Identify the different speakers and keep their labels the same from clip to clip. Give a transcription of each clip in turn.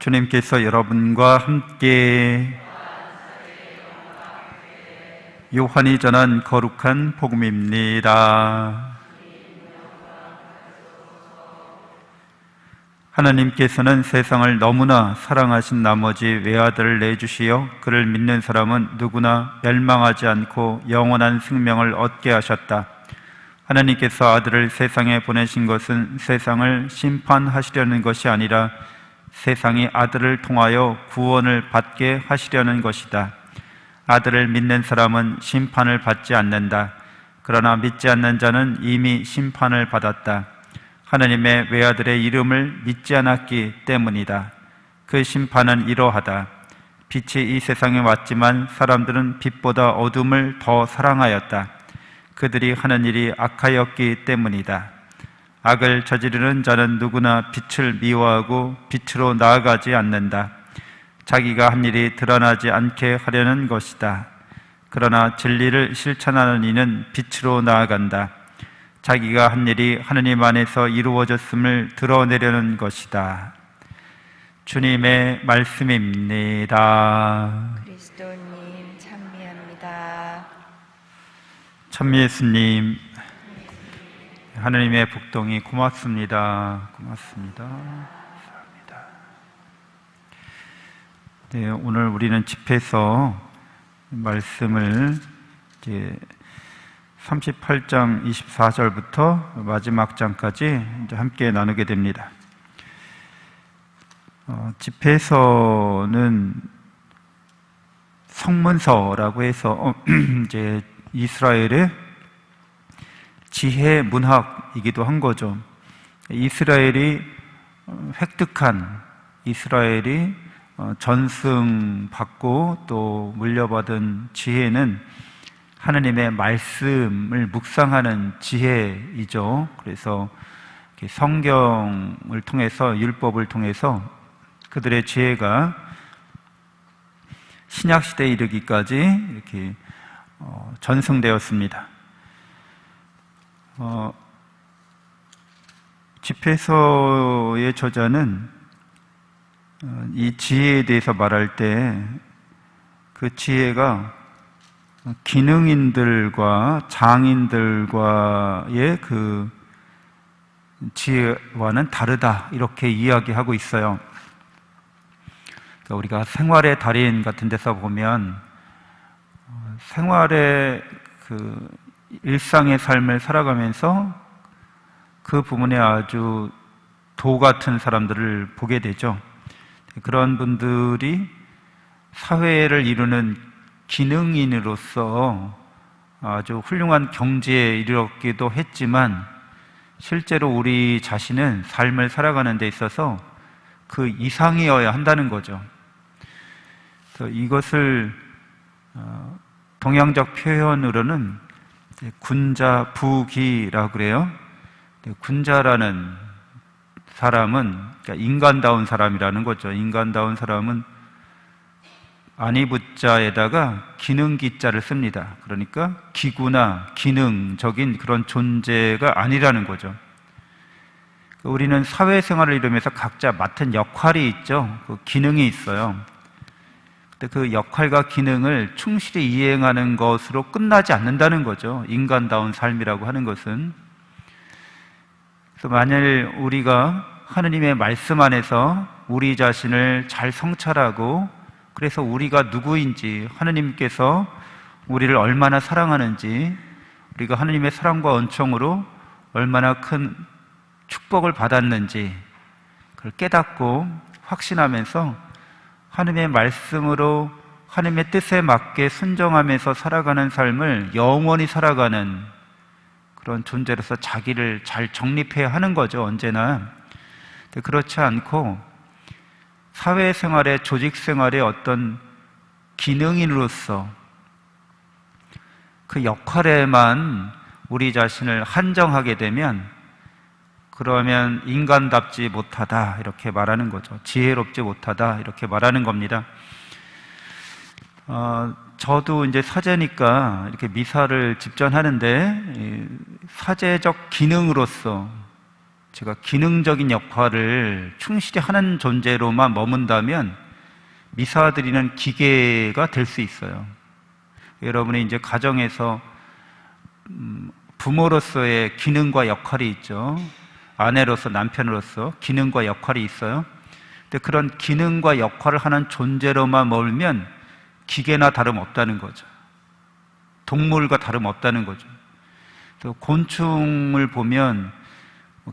Speaker 1: 주님께서 여러분과 함께 요한이 전한 거룩한 복음입니다. 하나님께서는 세상을 너무나 사랑하신 나머지 외아들을 내주시어 그를 믿는 사람은 누구나 멸망하지 않고 영원한 생명을 얻게 하셨다. 하나님께서 아들을 세상에 보내신 것은 세상을 심판하시려는 것이 아니라 세상이 아들을 통하여 구원을 받게 하시려는 것이다. 아들을 믿는 사람은 심판을 받지 않는다. 그러나 믿지 않는 자는 이미 심판을 받았다. 하나님의 외아들의 이름을 믿지 않았기 때문이다. 그 심판은 이러하다. 빛이 이 세상에 왔지만 사람들은 빛보다 어둠을 더 사랑하였다. 그들이 하는 일이 악하였기 때문이다. 악을 저지르는 자는 누구나 빛을 미워하고 빛으로 나아가지 않는다. 자기가 한 일이 드러나지 않게 하려는 것이다. 그러나 진리를 실천하는 이는 빛으로 나아간다. 자기가 한 일이 하느님 안에서 이루어졌음을 드러내려는 것이다. 주님의 말씀입니다.
Speaker 2: 그리스도님 찬미합니다.
Speaker 1: 찬미 예수님, 하느님의 복동이 고맙습니다. 고맙습니다. 감사합니다. 네, 오늘 우리는 집회서 말씀을 이제 38장 24절부터 마지막 장까지 이제 함께 나누게 됩니다. 집회서는 성문서라고 해서 이제 이스라엘의 지혜 문학이기도 한 거죠. 이스라엘이 획득한, 이스라엘이 전승받고 또 물려받은 지혜는 하나님의 말씀을 묵상하는 지혜이죠. 그래서 성경을 통해서, 율법을 통해서 그들의 지혜가 신약시대에 이르기까지 이렇게 전승되었습니다. 집회서의 저자는 이 지혜에 대해서 말할 때 그 지혜가 기능인들과 장인들과의 그 지혜와는 다르다, 이렇게 이야기하고 있어요. 그러니까 우리가 생활의 달인 같은 데서 보면 생활의 그 일상의 삶을 살아가면서 그 부분에 아주 도 같은 사람들을 보게 되죠. 그런 분들이 사회를 이루는 기능인으로서 아주 훌륭한 경지에 이르렀기도 했지만 실제로 우리 자신은 삶을 살아가는 데 있어서 그 이상이어야 한다는 거죠. 그래서 이것을 동양적 표현으로는 군자부기라고 그래요. 군자라는 사람은 그러니까 인간다운 사람이라는 거죠. 인간다운 사람은 아니부자에다가 기능기자를 씁니다. 그러니까 기구나 기능적인 그런 존재가 아니라는 거죠. 우리는 사회생활을 이루면서 각자 맡은 역할이 있죠. 그 기능이 있어요. 근데 그 역할과 기능을 충실히 이행하는 것으로 끝나지 않는다는 거죠. 인간다운 삶이라고 하는 것은. 그래서 만일 우리가 하느님의 말씀 안에서 우리 자신을 잘 성찰하고, 그래서 우리가 누구인지, 하느님께서 우리를 얼마나 사랑하는지, 우리가 하느님의 사랑과 은총으로 얼마나 큰 축복을 받았는지 그걸 깨닫고 확신하면서 하느님의 말씀으로 하느님의 뜻에 맞게 순종하면서 살아가는 삶을 영원히 살아가는 그런 존재로서 자기를 잘 정립해야 하는 거죠, 언제나. 그렇지 않고 사회생활의, 조직생활의 어떤 기능인으로서 그 역할에만 우리 자신을 한정하게 되면, 그러면 인간답지 못하다, 이렇게 말하는 거죠. 지혜롭지 못하다, 이렇게 말하는 겁니다. 저도 이제 사제니까 이렇게 미사를 집전하는데 사제적 기능으로서 제가 기능적인 역할을 충실히 하는 존재로만 머문다면 미사드리는 기계가 될 수 있어요. 여러분이 이제 가정에서 부모로서의 기능과 역할이 있죠. 아내로서, 남편으로서 기능과 역할이 있어요. 근데 그런 기능과 역할을 하는 존재로만 멀면 기계나 다름없다는 거죠. 동물과 다름없다는 거죠. 또 곤충을 보면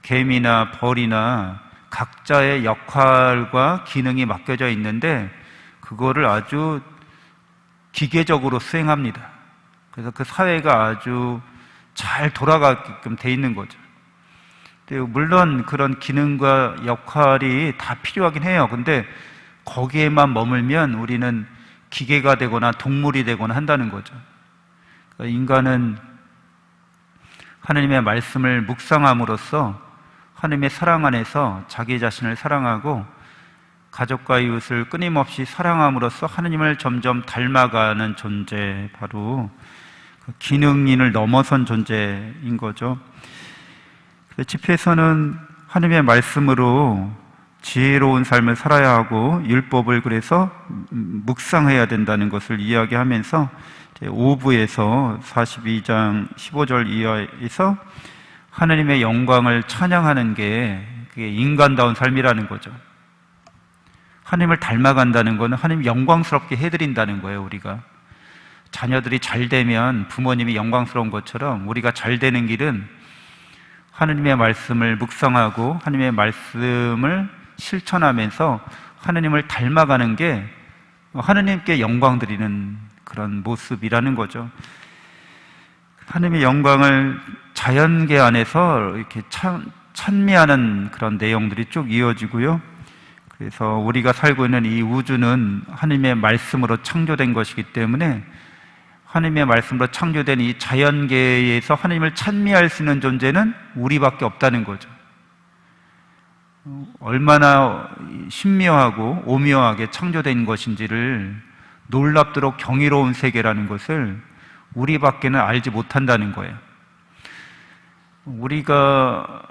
Speaker 1: 개미나 벌이나 각자의 역할과 기능이 맡겨져 있는데 그거를 아주 기계적으로 수행합니다. 그래서 그 사회가 아주 잘 돌아가게끔 돼 있는 거죠. 물론 그런 기능과 역할이 다 필요하긴 해요. 근데 거기에만 머물면 우리는 기계가 되거나 동물이 되거나 한다는 거죠. 그러니까 인간은 하나님의 말씀을 묵상함으로써 하나님의 사랑 안에서 자기 자신을 사랑하고 가족과 이웃을 끊임없이 사랑함으로써 하나님을 점점 닮아가는 존재, 바로 기능인을 넘어선 존재인 거죠. 집회에서는 하나님의 말씀으로 지혜로운 삶을 살아야 하고 율법을 그래서 묵상해야 된다는 것을 이야기하면서 5부에서 42장 15절 이하에서 하나님의 영광을 찬양하는 게 그게 인간다운 삶이라는 거죠. 하나님을 닮아간다는 것은 하나님 영광스럽게 해드린다는 거예요. 우리가 자녀들이 잘 되면 부모님이 영광스러운 것처럼 우리가 잘 되는 길은 하나님의 말씀을 묵상하고 하나님의 말씀을 실천하면서 하나님을 닮아가는 게 하나님께 영광 드리는 그런 모습이라는 거죠. 하나님의 영광을 자연계 안에서 이렇게 찬미하는 그런 내용들이 쭉 이어지고요. 그래서 우리가 살고 있는 이 우주는 하나님의 말씀으로 창조된 것이기 때문에 하나님의 말씀으로 창조된 이 자연계에서 하나님을 찬미할 수 있는 존재는 우리밖에 없다는 거죠. 얼마나 신묘하고 오묘하게 창조된 것인지를 놀랍도록 경이로운 세계라는 것을 우리밖에는 알지 못한다는 거예요. 우리가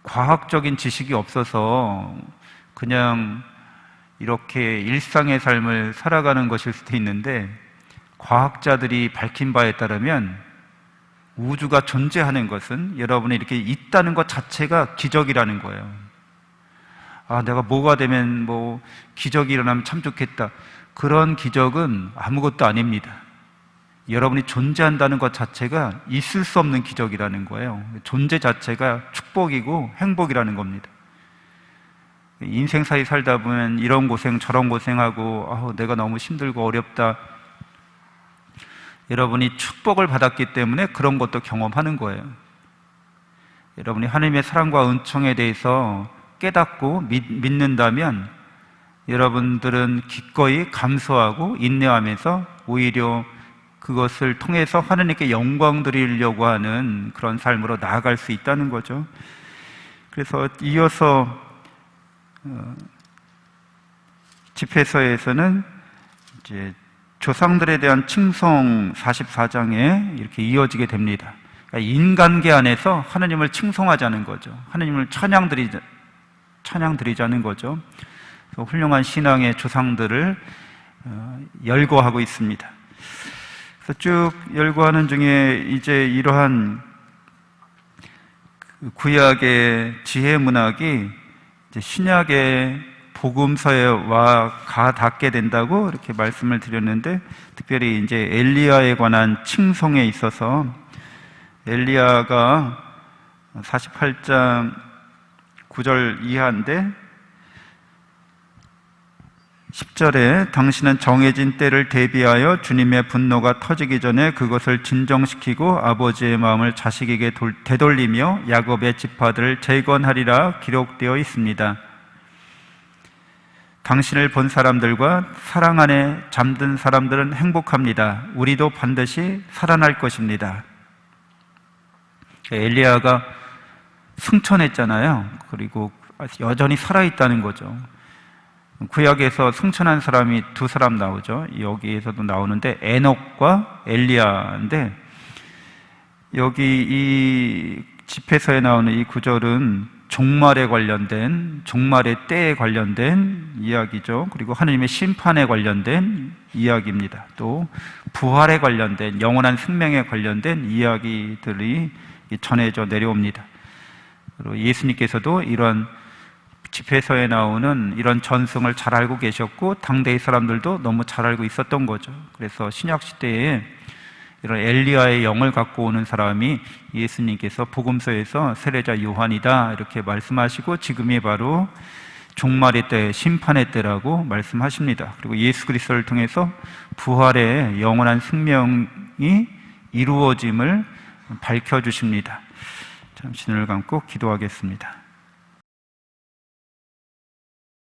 Speaker 1: 과학적인 지식이 없어서 그냥 이렇게 일상의 삶을 살아가는 것일 수도 있는데, 과학자들이 밝힌 바에 따르면 우주가 존재하는 것은 여러분이 이렇게 있다는 것 자체가 기적이라는 거예요. 아, 내가 뭐가 되면 뭐 기적이 일어나면 참 좋겠다. 그런 기적은 아무것도 아닙니다. 여러분이 존재한다는 것 자체가 있을 수 없는 기적이라는 거예요. 존재 자체가 축복이고 행복이라는 겁니다. 인생 사이 살다 보면 이런 고생 저런 고생하고 내가 너무 힘들고 어렵다. 여러분이 축복을 받았기 때문에 그런 것도 경험하는 거예요. 여러분이 하나님의 사랑과 은총에 대해서 깨닫고 믿는다면 여러분들은 기꺼이 감사하고 인내하면서 오히려 그것을 통해서 하나님께 영광 드리려고 하는 그런 삶으로 나아갈 수 있다는 거죠. 그래서 이어서 집회서에서는 이제 조상들에 대한 칭송 44장에 이렇게 이어지게 됩니다. 그러니까 인간계 안에서 하나님을 칭송하자는 거죠. 하나님을 찬양드리자는 거죠. 그래서 훌륭한 신앙의 조상들을 열거하고 있습니다. 그래서 쭉 열거하는 중에 이제 이러한 구약의 지혜 문학이 이제 신약의 복음서에 와 닿게 된다고 이렇게 말씀을 드렸는데, 특별히 이제 엘리야에 관한 칭송에 있어서 엘리야가 48장 9절 이하인데 10절에 당신은 정해진 때를 대비하여 주님의 분노가 터지기 전에 그것을 진정시키고 아버지의 마음을 자식에게 되돌리며 야곱의 지파들을 재건하리라 기록되어 있습니다. 당신을 본 사람들과 사랑 안에 잠든 사람들은 행복합니다. 우리도 반드시 살아날 것입니다. 엘리야가 승천했잖아요. 그리고 여전히 살아있다는 거죠. 구약에서 승천한 사람이 두 사람 나오죠. 여기에서도 나오는데 에녹과 엘리야인데, 여기 이 집회서에 나오는 이 구절은 종말에 관련된, 종말의 때에 관련된 이야기죠. 그리고 하느님의 심판에 관련된 이야기입니다. 또 부활에 관련된, 영원한 생명에 관련된 이야기들이 전해져 내려옵니다. 그리고 예수님께서도 이런 집회서에 나오는 이런 전승을 잘 알고 계셨고 당대의 사람들도 너무 잘 알고 있었던 거죠. 그래서 신약 시대에 이런 엘리야의 영을 갖고 오는 사람이 예수님께서 복음서에서 세례자 요한이다 이렇게 말씀하시고 지금이 바로 종말의 때, 심판의 때라고 말씀하십니다. 그리고 예수 그리스도를 통해서 부활의 영원한 생명이 이루어짐을 밝혀주십니다. 잠시 눈을 감고 기도하겠습니다.